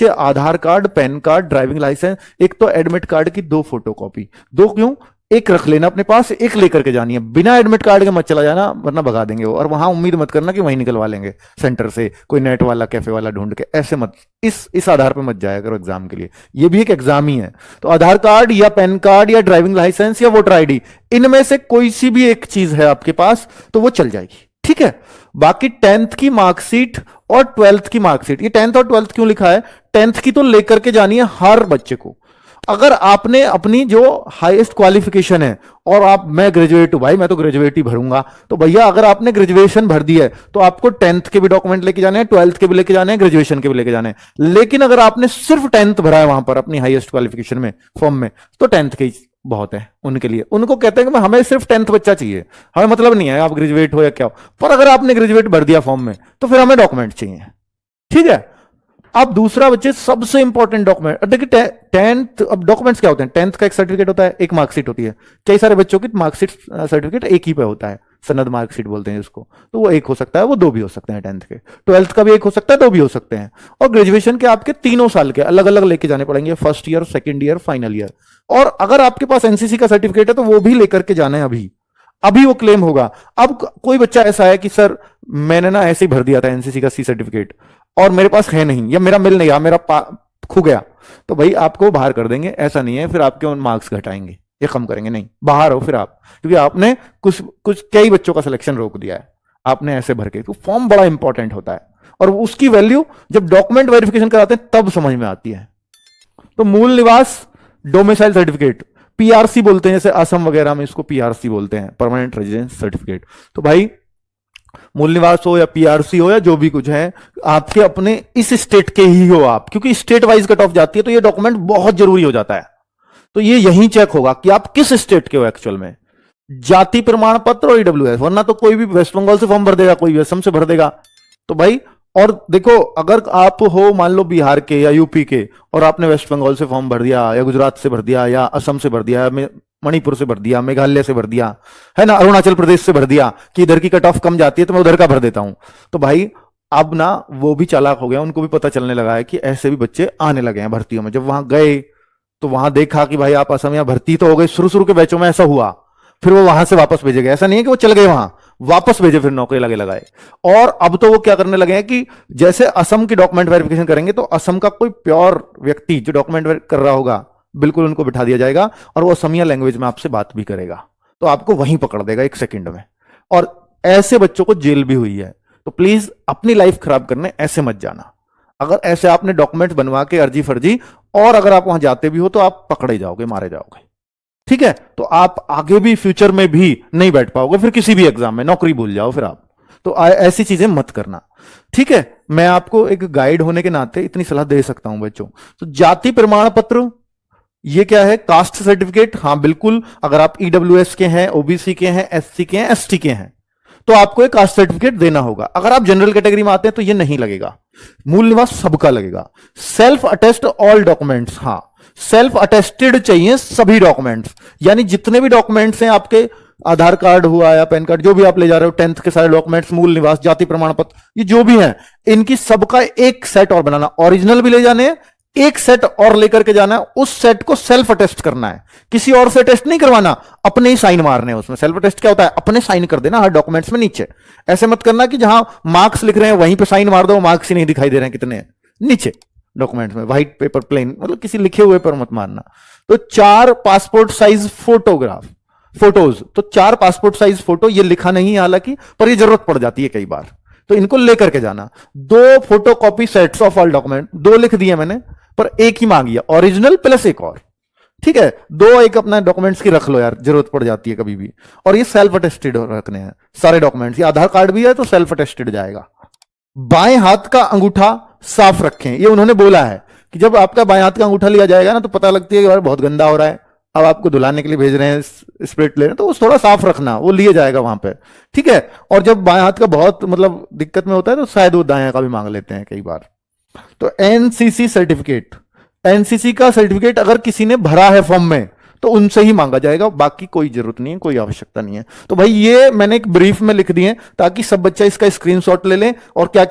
बच्चे Aadhaar card, PAN card, driving licence, एक तो एडमिट कार्ड की 2 फोटोकॉपी, 2 क्यों, एक रख लेना अपने पास, एक लेकर के जानी है। बिना एडमिट कार्ड के मत चला जाना, वरना भगा देंगे वो। और वहां उम्मीद मत करना कि वहीं निकलवा लेंगे सेंटर से, कोई नेट वाला, कैफे वाला ढूंढ के, ऐसे मत, इस आधार पर मत जाया करो एग्जाम के लिए। ये भी एक एग्जाम ही है। तो आधार कार्ड या पैन कार्ड या ड्राइविंग लाइसेंस या वोटर आईडी, इनमें से कोई सी भी एक चीज है आपके पास तो वो चल जाएगी, ठीक है। बाकी 10th की मार्कशीट और 12th की मार्कशीट, ये 10th और 12th क्यों लिखा है, 10th की तो लेकर के जानी है हर बच्चे को। अगर आपने अपनी जो हाईएस्ट क्वालिफिकेशन है और आप, मैं ग्रेजुएट हूं भाई, मैं तो ग्रेजुएट ही भरूंगा, तो भैया अगर आपने ग्रेजुएशन भर दी है तो आपको 10th के भी डॉक्यूमेंट लेके जाने हैं, 12th के भी लेके जाने हैं, ग्रेजुएशन के भी लेके जाने हैं। लेकिन अगर आपने सिर्फ 10th भरा है वहां पर अपनी हाईएस्ट क्वालिफिकेशन में फॉर्म में, तो 10th के ही बहुत है उनके लिए। उनको कहते हैं कि हमें सिर्फ 10th बच्चा चाहिए, हमें मतलब नहीं है आप ग्रेजुएट हो या क्या हो। पर अगर आपने ग्रेजुएट भर दिया फॉर्म में तो फिर हमें डॉक्यूमेंट चाहिए, ठीक है। अब दूसरा बच्चे सबसे इंपॉर्टेंट डॉक्यूमेंट, देखिए 10th, अब डॉक्यूमेंट्स क्या होते हैं, 10th का एक सर्टिफिकेट होता है, एक मार्कशीट होती है। कई सारे बच्चों की मार्कशीट सर्टिफिकेट एक ही पे होता है, सनद मार्कशीट बोलते हैं इसको, तो वो एक हो सकता है, वो 2 भी हो सकते हैं 10th के। 12th का भी एक हो सकता है, 2 भी हो सकते हैं। और ग्रेजुएशन के आपके 3 साल के अलग अलग लेके जाने पड़ेंगे, first year, second year, final year. और अगर आपके पास एनसीसी का सर्टिफिकेट है तो वो भी लेकर के जाना है, अभी वो क्लेम होगा। अब कोई बच्चा ऐसा है कि सर मैंने ना ऐसे ही भर दिया था एनसीसी का सी सर्टिफिकेट और मेरे पास है नहीं, या मेरा मिल नहीं रहा, मेरा खो गया, तो भाई आपको बाहर कर देंगे। ऐसा नहीं है फिर आपके उन मार्क्स घटाएंगे या कम करेंगे, नहीं, बाहर हो फिर आप, क्योंकि आपने कुछ कई बच्चों का सिलेक्शन रोक दिया है आपने ऐसे भर के। तो फॉर्म बड़ा इंपॉर्टेंट होता है और उसकी वैल्यू जब डॉक्यूमेंट वेरिफिकेशन कराते हैं तब समझ में आती है। तो मूल निवास डोमिसाइल सर्टिफिकेट, पीआरसी बोलते हैं, जैसे असम वगैरह में इसको पीआरसी बोलते हैं, परमानेंट रेजिडेंस सर्टिफिकेट। तो भाई मूल निवास हो या पीआरसी हो या जो भी कुछ है, आपके अपने इस स्टेट के ही हो आप, क्योंकि स्टेट वाइज कट ऑफ जाती है तो ये डॉक्यूमेंट बहुत जरूरी हो जाता है। तो ये यहीं चेक होगा कि आप किस स्टेट के हो एक्चुअल में, जाति प्रमाण पत्र और ईडब्ल्यूएस, वरना तो कोई भी वेस्ट बंगाल से फॉर्म भर देगा, कोई भी असम से भर देगा। तो भाई, और देखो अगर आप हो मान लो बिहार के या यूपी के और आपने वेस्ट बंगाल से फॉर्म भर दिया या गुजरात से भर दिया या असम से भर दिया, मणिपुर से भर दिया, मेघालय से भर दिया, है ना, अरुणाचल प्रदेश से भर दिया कि इधर की कट ऑफ कम जाती है तो मैं उधर का भर देता हूं, तो भाई अब ना वो भी चालाक हो गया, उनको भी पता चलने लगा है कि ऐसे भी बच्चे आने लगे हैं भर्तियों में। जब वहां गए तो वहां देखा कि भाई आप असम, या भर्ती तो हो गई, शुरू के बैचों में ऐसा हुआ, फिर वो वहां से वापस भेजे गए। ऐसा नहीं है कि वो चल गए वहां, वापस भेजे, फिर नौकरी लगाए। और अब तो वो क्या करने लगे हैं कि जैसे असम की डॉक्यूमेंट वेरिफिकेशन करेंगे तो असम का कोई प्योर व्यक्ति जो डॉक्यूमेंट कर रहा होगा, बिल्कुल उनको बिठा दिया जाएगा और वो असमिया लैंग्वेज में आपसे बात भी करेगा, तो आपको वहीं पकड़ देगा 1 सेकंड में। और ऐसे बच्चों को जेल भी हुई है। तो प्लीज अपनी लाइफ खराब करने ऐसे मत जाना। अगर ऐसे आपने डॉक्यूमेंट्स बनवा के अर्जी फर्जी, और अगर आप वहां जाते भी हो तो आप पकड़े जाओगे, मारे जाओगे, ठीक है। तो आप आगे भी फ्यूचर में भी नहीं बैठ पाओगे, फिर किसी भी एग्जाम में नौकरी भूल जाओ फिर आप। तो ऐसी चीजें मत करना, ठीक है। मैं आपको एक गाइड होने के नाते इतनी सलाह दे सकता हूं बच्चों। तो जाति प्रमाण पत्र, ये क्या है, कास्ट सर्टिफिकेट, हाँ बिल्कुल, अगर आप ईडब्ल्यूएस के हैं, ओबीसी के हैं, एससी के हैं, एसटी के हैं, तो आपको एक कास्ट सर्टिफिकेट देना होगा। अगर आप जनरल कैटेगरी में आते हैं तो ये नहीं लगेगा, मूल निवास सबका लगेगा। सेल्फ अटेस्ट ऑल डॉक्यूमेंट्स, हाँ सेल्फ अटेस्टेड चाहिए सभी डॉक्यूमेंट्स, यानी जितने भी डॉक्यूमेंट्स हैं आपके, आधार कार्ड हुआ या पैन कार्ड, जो भी आप ले जा रहे हो, 10th के सारे डॉक्यूमेंट्स, मूल निवास, जाति प्रमाण पत्र, ये जो भी हैं, इनकी सबका एक सेट और बनाना, ओरिजिनल भी ले जाने हैं, एक सेट और लेकर के जाना है, उस सेट को सेल्फ अटेस्ट करना है, किसी और से टेस्ट नहीं करवाना, अपने ही साइन मारने हैं उसमें। सेल्फ अटेस्ट क्या होता है, अपने साइन कर देना हर डॉक्यूमेंट्स में नीचे। ऐसे मत करना कि जहां मार्क्स लिख रहे हैं वहीं पे साइन मार दो, मार्क्स ही नहीं दिखाई दे रहे हैं कितने हैं नीचे डॉक्यूमेंट्स में, व्हाइट पेपर प्लेन, मतलब किसी लिखे हुए पर मत मारना। तो 4 पासपोर्ट साइज फोटोज, तो 4 पासपोर्ट साइज फोटो, ये लिखा नहीं है हालांकि, पर ये जरूरत पड़ जाती है कई बार, तो इनको लेकर के जाना। 2 photocopy sets of all document, 2 लिख दिए मैंने, पर एक ही मांगी है, ओरिजिनल प्लस एक और, ठीक है। 2 एक अपना डॉक्यूमेंट्स की रख लो यार, जरूरत पड़ जाती है कभी भी। और ये सेल्फ अटेस्टेड रखने हैं सारे डॉक्यूमेंट्स, ये आधार कार्ड भी है तो सेल्फ अटेस्टेड जाएगा। बाएं हाथ का अंगूठा साफ रखें, ये उन्होंने बोला है कि जब आपका बाएं हाथ का अंगूठा लिया जाएगा ना तो पता लगती है कि यार बहुत गंदा हो रहा है, अब आपको धुलाने के लिए भेज रहे हैं, स्प्रिट ले रहे हैं, तो वो थोड़ा साफ रखना, वो लिए जाएगा वहां पे, ठीक है। और जब बाएं हाथ का बहुत मतलब दिक्कत में होता है तो शायद वो दाएं का भी मांग लेते हैं कई बार। तो एनसीसी सर्टिफिकेट, एनसीसी का सर्टिफिकेट अगर किसी ने भरा है फॉर्म में तो उनसे ही मांगा जाएगा, बाकी कोई जरूरत नहीं है, कोई आवश्यकता नहीं है। तो भाई ये मैंने एक ब्रीफ में लिख दिए ताकि सब बच्चा इसका स्क्रीनशॉट ले लें और क्या